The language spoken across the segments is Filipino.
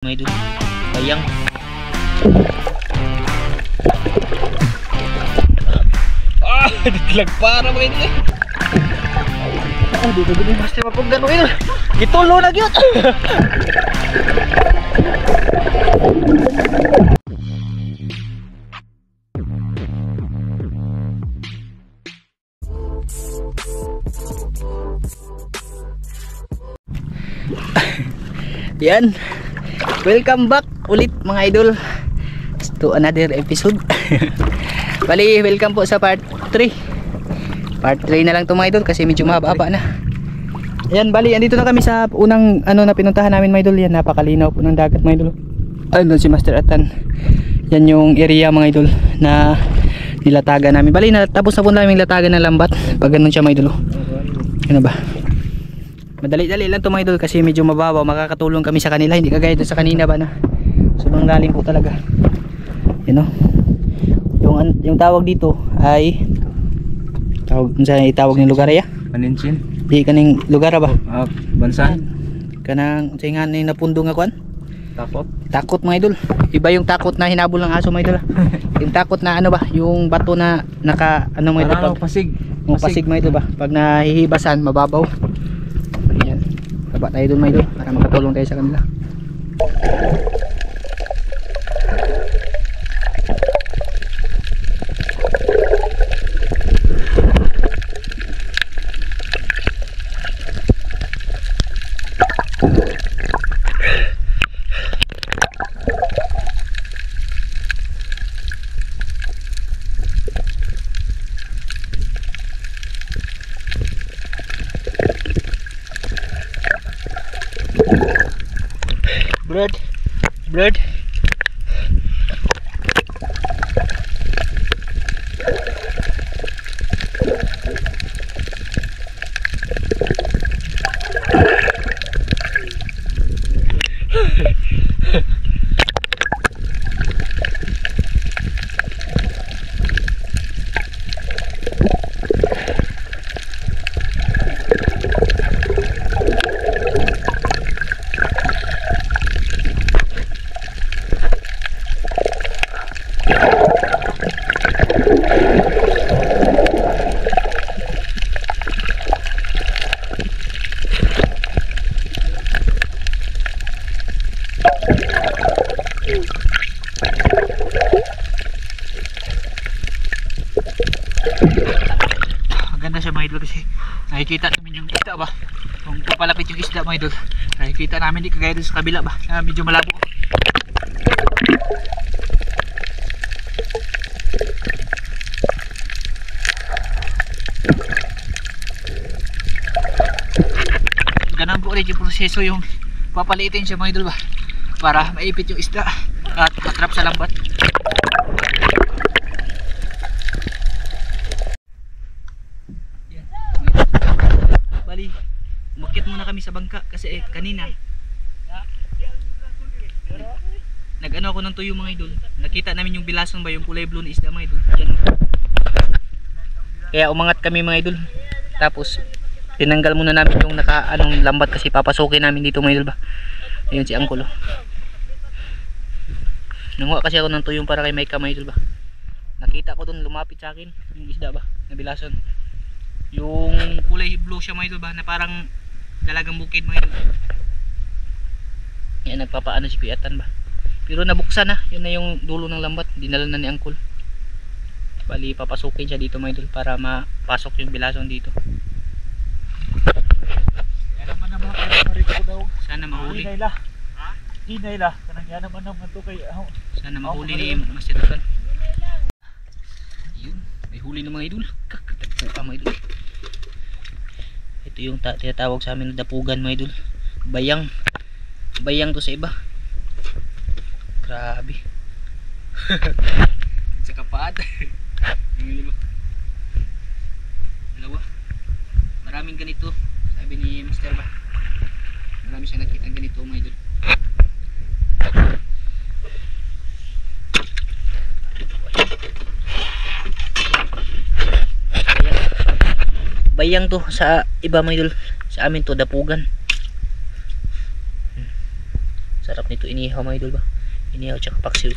May idol, bayang. Naglag para mga idol. Dito din mas mapagdan mga idol. Gitulo na gyud. Yan. Welcome back ulit mga idol to another episode. Bali, welcome po sa part 3. Part 3 na lang to mga idol kasi medyo mahaba na. Ayan, bali, andito na kami sa unang na pinuntahan namin mga idol. Yan, napakalinaw po ng dagat mga idol. Ayun si Master Atan. Yan yung area mga idol na nilatagan namin. Bali, natapos na po namin latagan ng lambat. Pag ganun siya mga idol. Ano ba? Madali-dali lang to mga idol kasi medyo mababaw, makakatulong kami sa kanila, hindi kagaya sa kanina ba na sobrang lalim po talaga. You know? Yung tawag dito ay tawag ng lugar ya? Maninsin? Di kaning lugar ba? Bansan? Kanang singan ni napundong akuan? Takot? Takot mga idol. Iba yung takot na hinabol ng aso mga idol. Yung takot na ano ba? Yung bato na naka mga idol. Pasig. Yung pasig mga idol ba? Pag nahihibasan, mababaw. Baba tayo doon mga idol para makatulong tayo sa kanila. Bird. Maganda siya mga idol kasi nakikita namin yung isda ba, kung papalapit yung isda mga idol, nakikita namin, di kagaya dun sa kabila ba na medyo malabo. Ganun po ulit yung proseso, yung papalitin siya mga idol ba para maipit yung isda at matrap sa lambat. Bali, umakyat muna kami sa bangka kasi kanina nag-ano ako ng tuyo mga idol. Nakita namin yung bilason ba, yung kulay blue na isda mga idol. Diyan. Kaya umangat kami mga idol. Tapos tinanggal muna namin yung lambat kasi papasukin namin dito mga idol ba. Ayun si Angkolo. Nanguha kasi ako ng tuyong para kay Micah mga idol ba. Nakita ko dun lumapit sa akin yung isda ba na bilason. Yung kulay blue siya mga idol ba na parang dalagang bukid mga idol. Yan, nagpapaano si Kuya Atan ba. Pero nabuksan na, yun na yung dulo ng lambat, dinala na ni Angkol. Bali papasukin siya dito mga idol para mapasok yung bilason dito. Sana mahuli. Hinay la, kanang yan naman to kay sana mahuli ni Master Atan. Yun, may huli ng mga idol. Kakatagpuka mga idol. Ito yung tinatawag sa amin na dapugan mga idol. Bayang to sa iba. Grabe. Sa kapaad. Dalawa. Maraming ganito, sabi ni Master ba. Marami siya nakita ganito mga idol. Bayang to sa iba mga idol. Sa amin to dapugan. Sarap nito inihaw mga idol ba? Inihaw tsaka paksiw.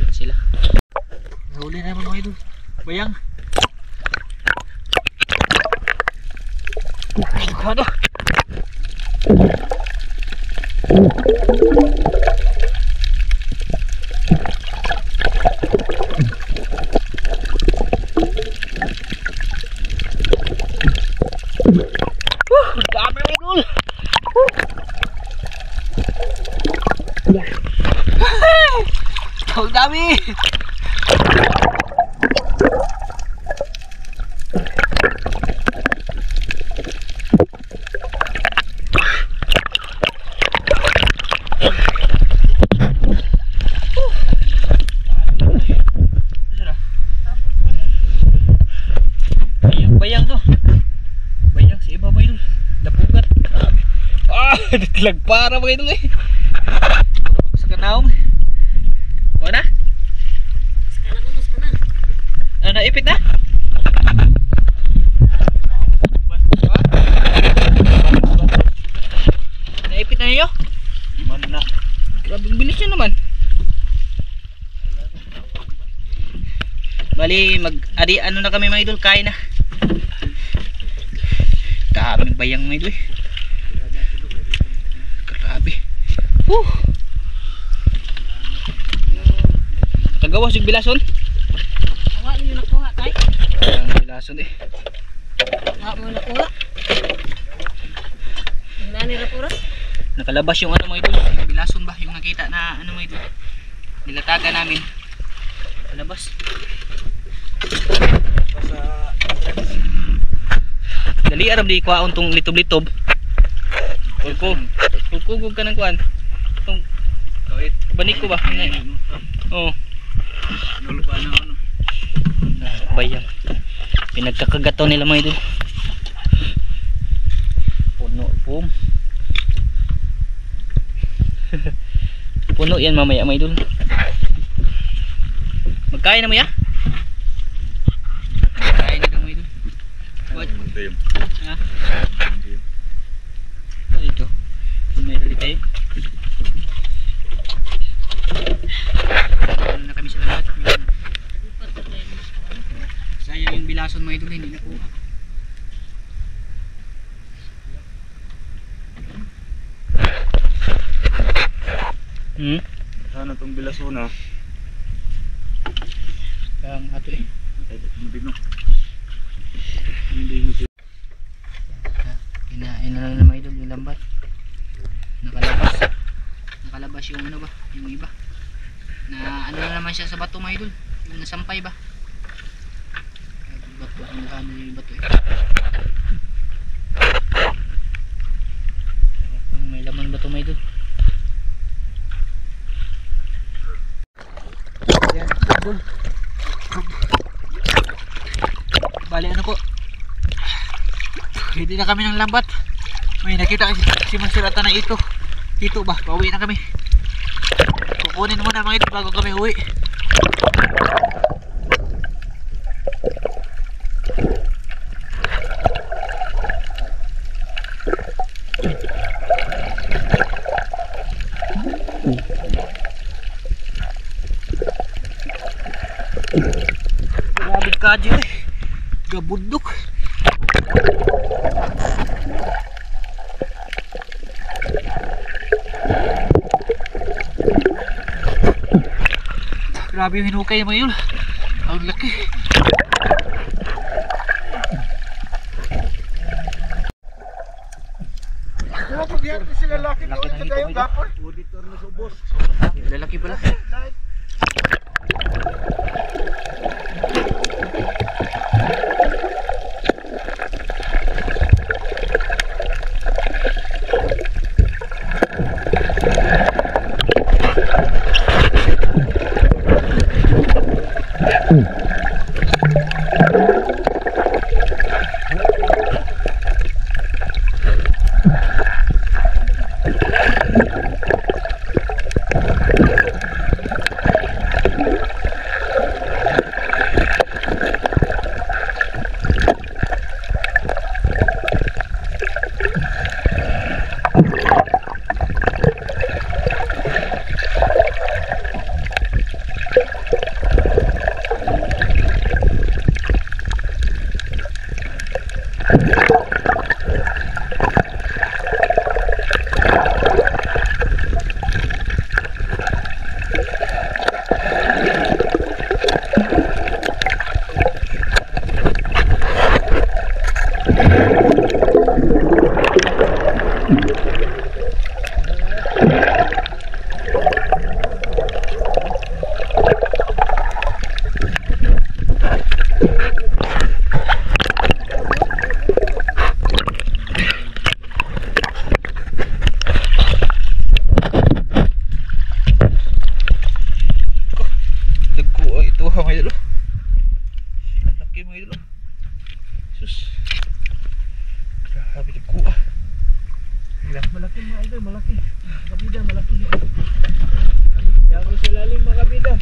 Doon sila. Nahuli na naman mga idol. Bayang. Ano? Dami mga idol. Ang dami. Bayang no. Bayang sa iba mga idol. Dapugat. Nagpara mga idol eh. Sa kanaong. Wala na? Ano, naipit na? Naipit na niyo? Man na. Grabe, ang bilis nyo naman. Bali, ano na kami mga idol, kain na. Daming bayang mga idol eh. Grabe. Kagawas yung bilason. Awa niyo nakuha tay. Ang bilason eh. Awa mo nakuha. Nani ra pura? Nakalabas yung ano mga idol, yung bilason ba, yung nakita na ano mga idol. Nilataga namin. Nakalabas. Dali aram di kwaon tong litob-litob. Kulkugog ka ng kuan. Tong banik ko ba? Oo. Nulupa na ano. Bayang. Pinagkakagato nila mga idol. Puno po. Puno yan mamaya mga idol. Magkain na mo ya? Magkain na mga idol. What? Ha? Ano ito? May dali tayo. Ano na kami sa lahat. Sayang yung bilason mga idol, hindi nakuha. Sana itong bilasuna. Ang ato eh. Hindi no. Hindi no. Kinain na lang mga idol yung lambat. Nakalabas yung ano ba, yung iba. Na ano na naman siya sa bato mga idol, yung nasampay ba. Bato, ano yung bato eh. May laman bato mga idol. Yan, idol. Bali ano po, hindi na kami ng lambat. May nakita si Mansirata na ito. Dito ba, pauwi na kami. Kukunin muna mga ito bago kami uwi. Grabe kadyo eh. Gabundok. Grabe yung hinukay naman yun. Ang laki. Sila laki ko ito kayong gapon. Auditor na subos. Lalaki pala. malaki. Kabida, malaki. Yan ko sa lalim mga kabida.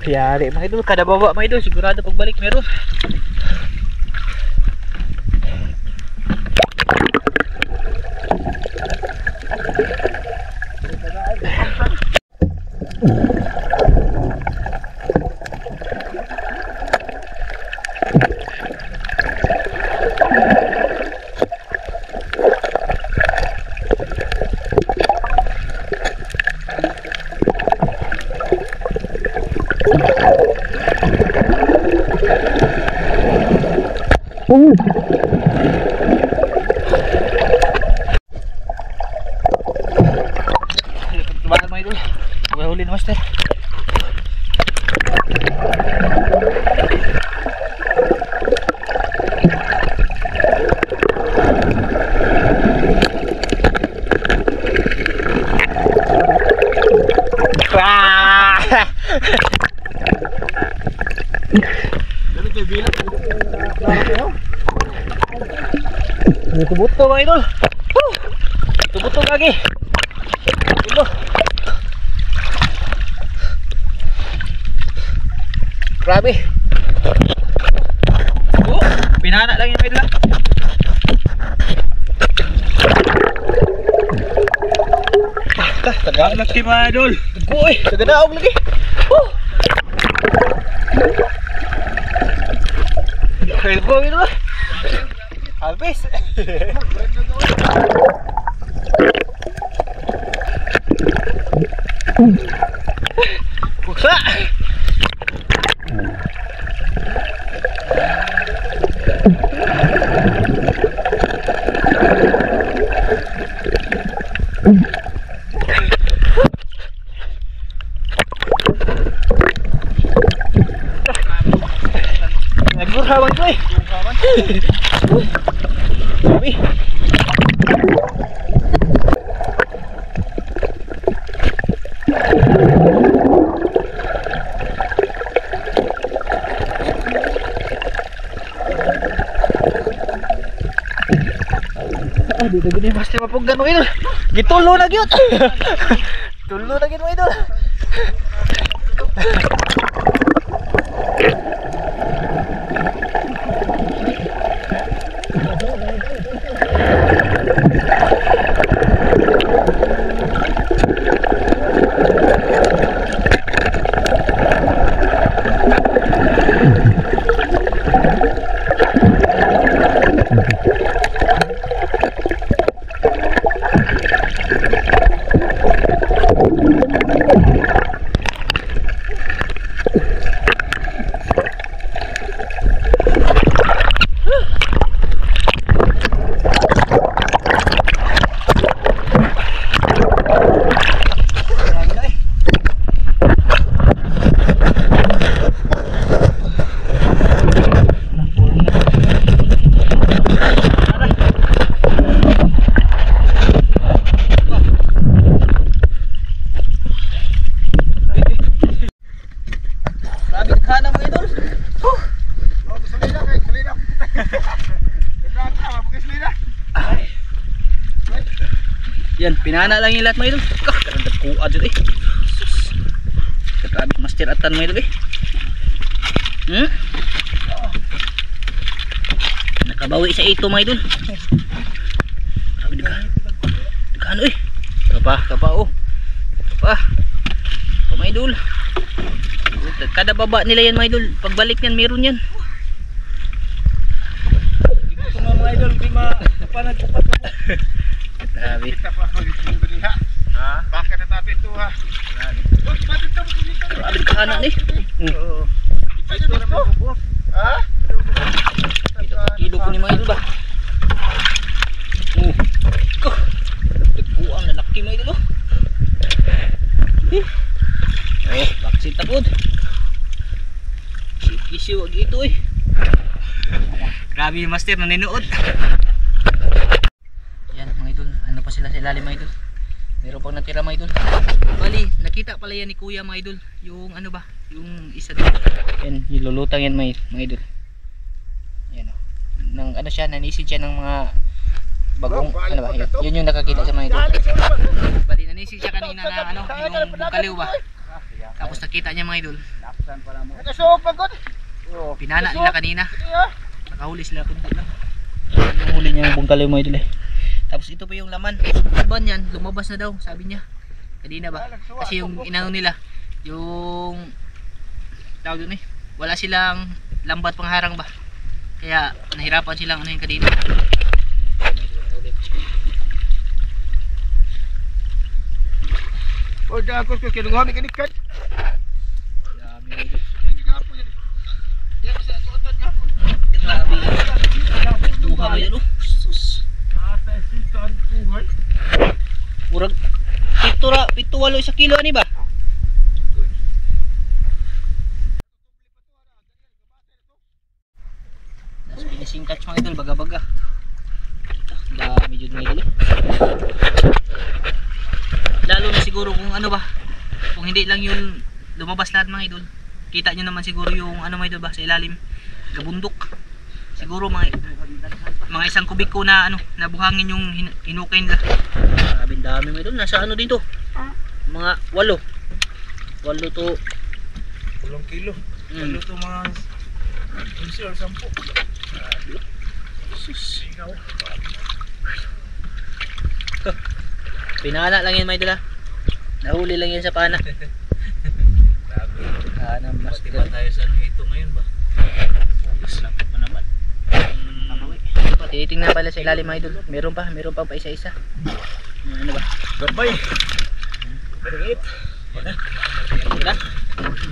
Yari mga idol, kada baba mga idol, sigurado pagbalik meron. Kebangan mga idol, huwag huli na master. Dali kayo bilang. Buto-buto mga idol. Buto-buto lagi. Buto. Grabe. Pinana lang yung mga idol. Ang laki mga idol. Uy, naganaog lagi. Kaya po ito. Habis. Buksa. Nagurhawan ko eh. Sabi. Dito gini master mapuggan mo idol. Gitulo na gyud. Tulo na gyud mo idol. Yan, pinana lang yung lahat mga idol. Karang dagkuha dyan eh. Sus. Grabe master atan mga idol eh. Nakabawi sa ito mga idol. Grabe dagano eh. Kapa oh. Kapa mga idol. Kada baba nila yan mga idol. Pagbalik niyan meron yan. Dito mga idol, di mapanagkupat ako. Grabe. Kita pa ako dito ng biniha. Ha? Baka natapin ito ha. Grabe Grabe dagano eh. Oo. Ay, Ha? Kilo po ni mga idol ba? Ko. Nagbuang na laki mga idol. Baksit tapod. Kisi wag ito eh. Grabe yung master naninood. Yan mga idol, ano pa sila sa ilalim mga idol. Meron pang natira mga idol. Bali, nakita pala yan ni kuya mga idol. Yung ano ba, yung isa dito. Yan, nilulutang yan mga idol. Yan o. Nang ano siya, nanisid siya ng mga bagong, ano ba, yun yung nakakita sa mga idol. Bali, nanisid siya kanina na ano, yung bukaliw ba. Tapos nakita niya mga idol. Nakasuog pagod. Pinana nila kanina. Nakahuli sila kundi lang. Yung huli niya yung bungkaliw mga idol eh. Tapos ito pa yung laman. Yung laman yan, lumabas na daw, sabi niya. Kanina ba? Kasi yung inano nila, yung tawag doon eh, wala silang lambat pangharang ba. Kaya nahirapan silang ano yung kanina. O dagos ko kinunguhan ni kanikat. Dami mga idol. Hindi gapo yan. Yan sa agotan gapo. Grabe. Tuha mga idol. Sus. Asa sitan tuhay. Murag pito walo sa kilo ani ba? Nas finishing catch mga idol, baga-baga. Dami jud mga idol. Lalo na siguro kung ano ba, kung hindi lang yun lumabas lahat mga idol. Kita nyo naman siguro yung ano mga idol ba sa ilalim, gabundok. Siguro mga isang kubiko na ano, nabuhangin yung hinukay nila. Grabe dami mga idol. Nasa ano dito? Mga 8 to 8 kilo. Ano to mga 11 or 10. sus. Pinala lang yan mga idol ha. Nahuli lang yan sa pana. Mas Diba tayo sa ano ito ngayon ba? Lapit pa naman. Tinitingnan pala sa ilalim mga idol. Meron pa isa-isa. Ano ba? Gabay. Balik. Wala.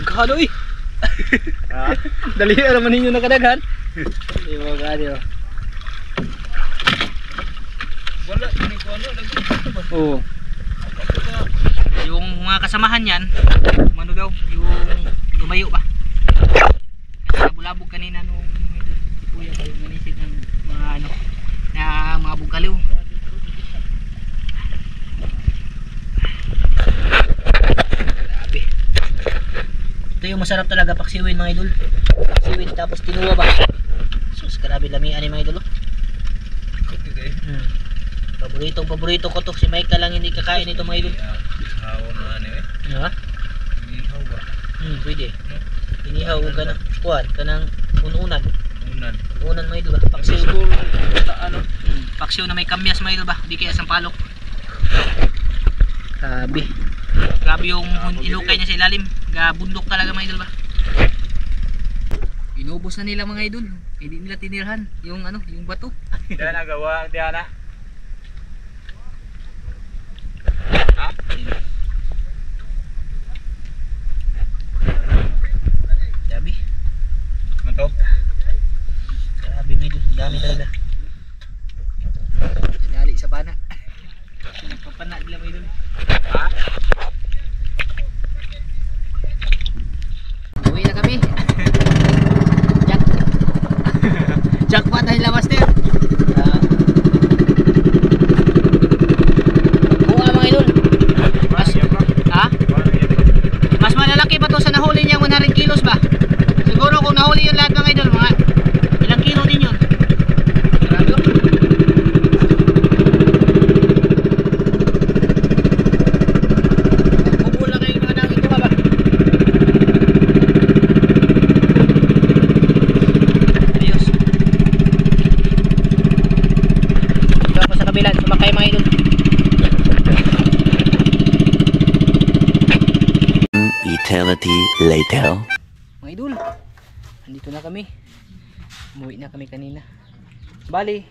Kano eh. Dali naman ninyo nakadaghan. Di ba gani oh. Wala ini ko ano lagi ba? Oo. Yung mga kasamahan yan, ano daw, yung lumayo ba? Kasi nabulabog kanina nung si kuya kayo nanisig ng mga ano, na mga bugkaliw. Grabe. Ito yung masarap talaga paksiwin mga idol. Paksiwin tapos tinuwa ba? Sus, grabe lamian ni mga idol. Paborito ko to. Si Mike lang hindi kakain ito mga idol. Hawo na ano eh. Ha? Inihaw ba? Pwede. Inihaw o gana. Kuhan, kanang ununan. Ununan mga idol ba? Paksiw. Ano? Paksiw na may kamyas mga idol ba? Di kaya sampalok. Grabe yung inukay niya sa ilalim. Bundok talaga mga idol ba? Inubos na nila mga idol. Hindi nila tinirhan yung ano, yung bato. Diana gawa, Diana. Ha? Dami. Ano to? Grabe mga idol, dami talaga. Dali sa pana. Nagpapana nila mga idol. Ha? Uwi na kami. Jackpot dahil la master. Buha mga idol. Mas malalaki pa to sa nahuli niyang 100 kilos ba? Siguro kung nahuli yun lahat mga idol, mga ilang kilo din yun. Grabe. Bubula kayo mga nangin ko ba? Ayos. Dito ako sa kabila, sumakay mga idol. Eternity later. Mga idol, andito na kami. Umuwi na kami kanina. Bali,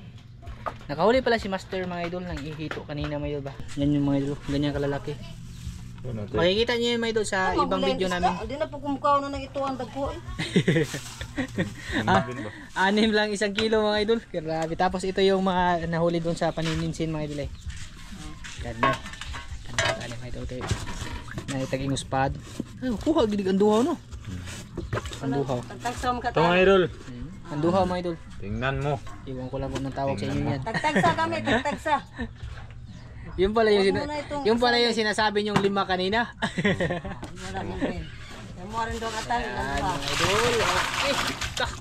nakahuli pala si Master mga idol ng ihito kanina mga idol ba. Yan yung mga idol, ganyan kalalaki. Makikita niyo yun mga idol sa ibang video namin. Hindi na po kumukha na ito ang dagko eh. Anim lang 1 kilo mga idol. Grabe. Tapos ito yung mga nahuli doon sa panininsin mga idol eh. Ganda. Ganda mga idol tayo. Naitaging uspad. Ay, kuha gidig ang duhaw no. Ang duhaw. Tagtagsa mo Ito mga idol. Ang duhaw mga idol. Tingnan mo. Iwan ko lang kung anong tawag sa inyo yan. Tagtagsa kami, tagtagsa. Yung pala yung, Huwag mo na itong yung pala yung sinasabi nyong 5 kanina. Wala mo rin. Yung mo rin doon katang. Yan mga idol. Okay. Tak.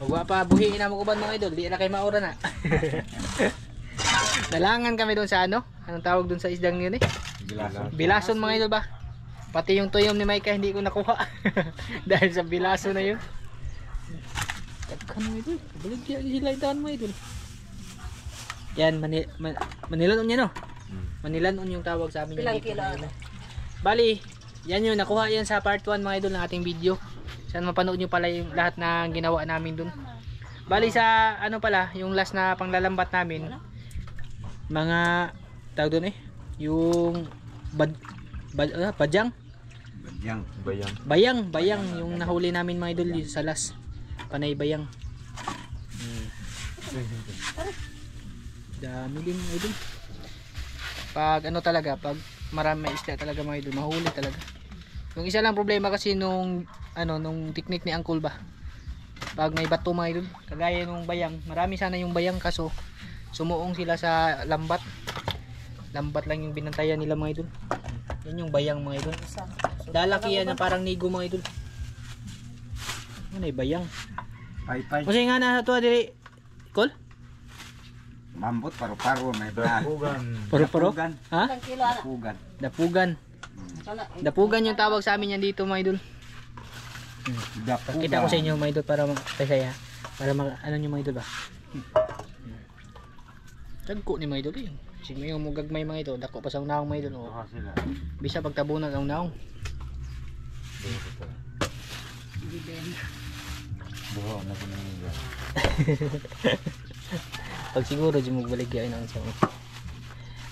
Huwag pa buhiin na mo kuban mga idol. Di na kayo maura na. Nalangan kami doon sa ano? Anong tawag doon sa isdang yun eh? Bilason mga idol ba? Pati yung tuyom ni Micah hindi ko nakuha. Dahil sa bilaso na yun. Tagkan mo idol. Baligyan sila itaan mo idol. Yan, Manilanon niya no? Manilanon yung tawag sa amin. Ilang dito, kilo? mga idol. Bali, yan yun. Nakuha yan sa part 1 mga idol ng ating video. Saan mapanood nyo pala yung lahat na ginawa namin dun. Bali sa ano pala, yung last na panglalambat namin. Mga, tawag dun eh. Yung Badyang. Bayang yung nahuli namin mga idol yung sa last. Panay bayang. Dami din mga idol. Pag ano talaga, pag marami isda talaga mga idol, mahuli talaga. Yung isa lang problema kasi nung ano, nung technique ni Uncle ba. Pag may bato mga idol, kagaya nung bayang, marami sana yung bayang kaso sumuong sila sa lambat. Lambat lang yung binantayan nila mga idol. Yan yung bayang mga idol. Lalaki yan na parang nigo mga idol. Ano ay bayang? Pay-pay. Kasi nga na to diri Col? Mambot paru-paro may bra. Paro-paro? Dapugan. Ha? Ilang kilo ana? Pugan. Dapugan. Sana. Dapugan yung tawag sa amin yan dito mga idol. Dapugan. Kita ko sa inyo mga idol para makasaya. Para ano nyo mga idol ba? Tagko ni mga idol eh. Sige mo yung mugagmay mga idol. Dako pa sa unahong mga idol. Oh. Bisa pagtabunan ang unahong. Buho na ko nang Pag siguro di mo baligyan ang sa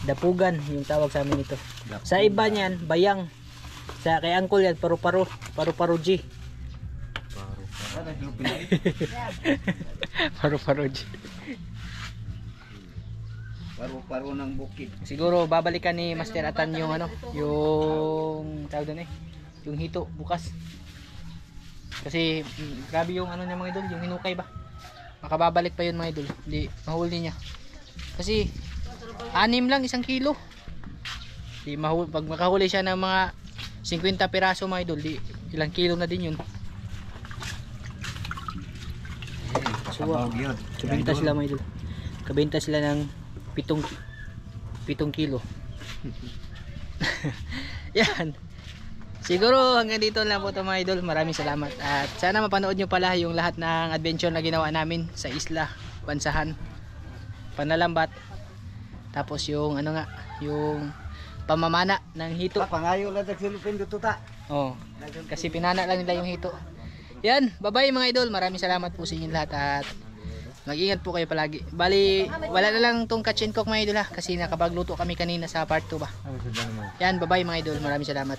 Dapugan yung tawag sa amin ito. Sa iba niyan, bayang. Sa kay Uncle yan, paru-paro. Paru-paro G. Paru-paro G. Paru-paro ng bukid. Siguro babalikan ni Master Atan yung ano, yung tawag doon eh, yung hito bukas. Kasi grabe yung ano niya mga idol, yung hinukay ba. Makababalik pa yun mga idol. Hindi mahuli niya. Kasi 6 lang 1 kilo. Di mahuli, pag makahuli siya ng mga 50 piraso mga idol, di ilang kilo na din yun. So, kabenta sila mga idol. Kabenta sila ng 7 kilo. Yan. Siguro hanggang dito lang po ito mga idol. Maraming salamat. At sana mapanood nyo pala yung lahat ng adventure na ginawa namin sa isla, Bansahan, Panalambat. Tapos yung ano nga, yung pamamana ng hito. Pangayo lang sa silupin dito ta. Oh, kasi pinana lang nila yung hito. Yan, bye-bye mga idol. Maraming salamat po sa inyo lahat at mag-ingat po kayo palagi. Bali, wala na lang tong catch and cook mga idol ha, kasi nakapagluto kami kanina sa part 2 ba. Yan, bye-bye mga idol. Maraming salamat.